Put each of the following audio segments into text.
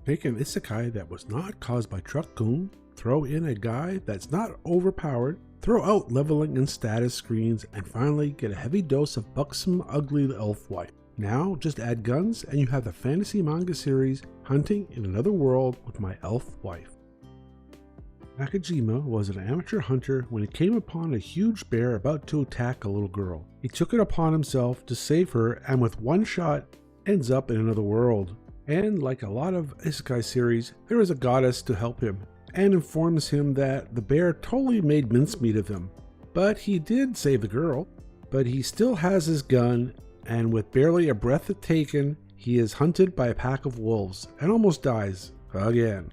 Take an isekai that was not caused by Truck-kun, throw in a guy that's not overpowered, throw out leveling and status screens, and finally get a heavy dose of buxom, ugly elf wife. Now just add guns and you have the fantasy manga series Hunting in Another World with My Elf Wife. Nakajima was an amateur hunter when he came upon a huge bear about to attack a little girl. He took it upon himself to save her and with one shot ends up in another world. And like a lot of isekai series, there is a goddess to help him and informs him that the bear totally made mincemeat of him. But he did save the girl, but he still has his gun, and with barely a breath taken, he is hunted by a pack of wolves and almost dies again.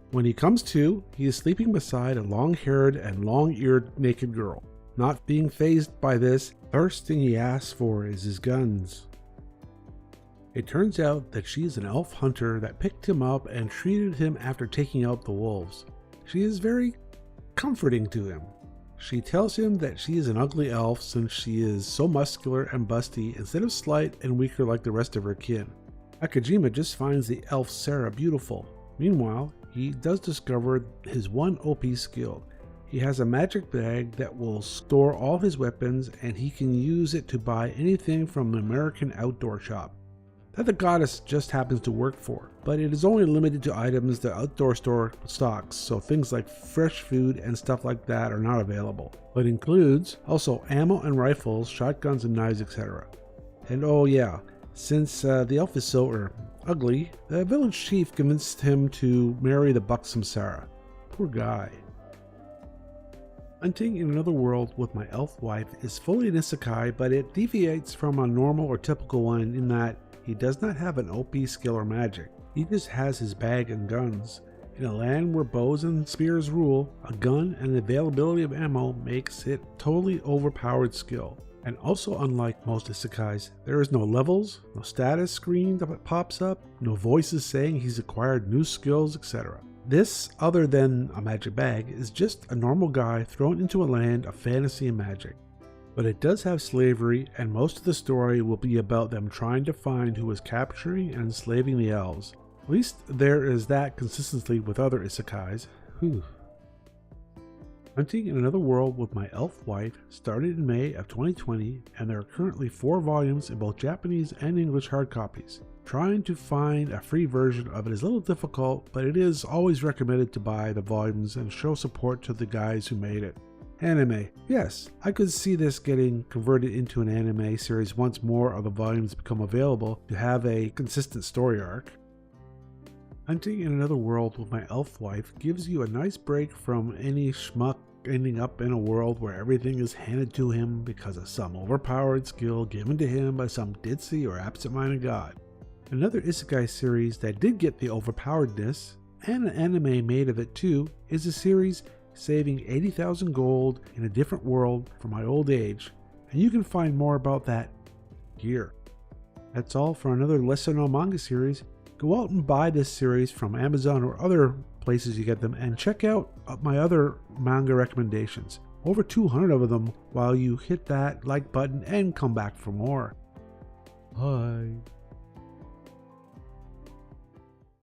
When he comes to, he is sleeping beside a long-haired and long-eared naked girl. Not being fazed by this, the first thing he asks for is his guns. It turns out that she is an elf hunter that picked him up and treated him after taking out the wolves. She is very comforting to him. She tells him that she is an ugly elf since she is so muscular and busty instead of slight and weaker like the rest of her kin. Nakajima just finds the elf Sarah beautiful. Meanwhile, he does discover his one OP skill. He has a magic bag that will store all his weapons and he can use it to buy anything from the American outdoor shop that the goddess just happens to work for, but it is only limited to items the outdoor store stocks, so things like fresh food and stuff like that are not available. But includes also ammo and rifles, shotguns and knives, etc. And oh yeah, since the elf is so ugly, the village chief convinced him to marry the buxom Sarah. Poor guy. Hunting in Another World with My Elf Wife is fully an isekai, but it deviates from a normal or typical one in that he does not have an OP skill or magic. He just has his bag and guns. In a land where bows and spears rule, a gun and the availability of ammo makes it totally overpowered skill. And also unlike most isekais, there is no levels, no status screen that pops up, no voices saying he's acquired new skills, etc. This, other than a magic bag, is just a normal guy thrown into a land of fantasy and magic. But it does have slavery, and most of the story will be about them trying to find who is capturing and enslaving the elves. At least there is that consistency with other isekais. Whew. Hunting in Another World with My Elf Wife started in May of 2020, and there are currently 4 volumes in both Japanese and English hard copies. Trying to find a free version of it is a little difficult, but it is always recommended to buy the volumes and show support to the guys who made it. Anime. Yes, I could see this getting converted into an anime series once more of the volumes become available to have a consistent story arc. Hunting in Another World with My Elf Wife gives you a nice break from any schmuck ending up in a world where everything is handed to him because of some overpowered skill given to him by some ditzy or absent-minded god. Another isekai series that did get the overpoweredness, and an anime made of it too, is a series Saving 80,000 gold in a different world for my old age, and you can find more about that here. That's all for another Lesson on Manga series. Go out and buy this series from Amazon or other places you get them, and check out my other manga recommendations. Over 200 of them while you hit that like button and come back for more. Bye.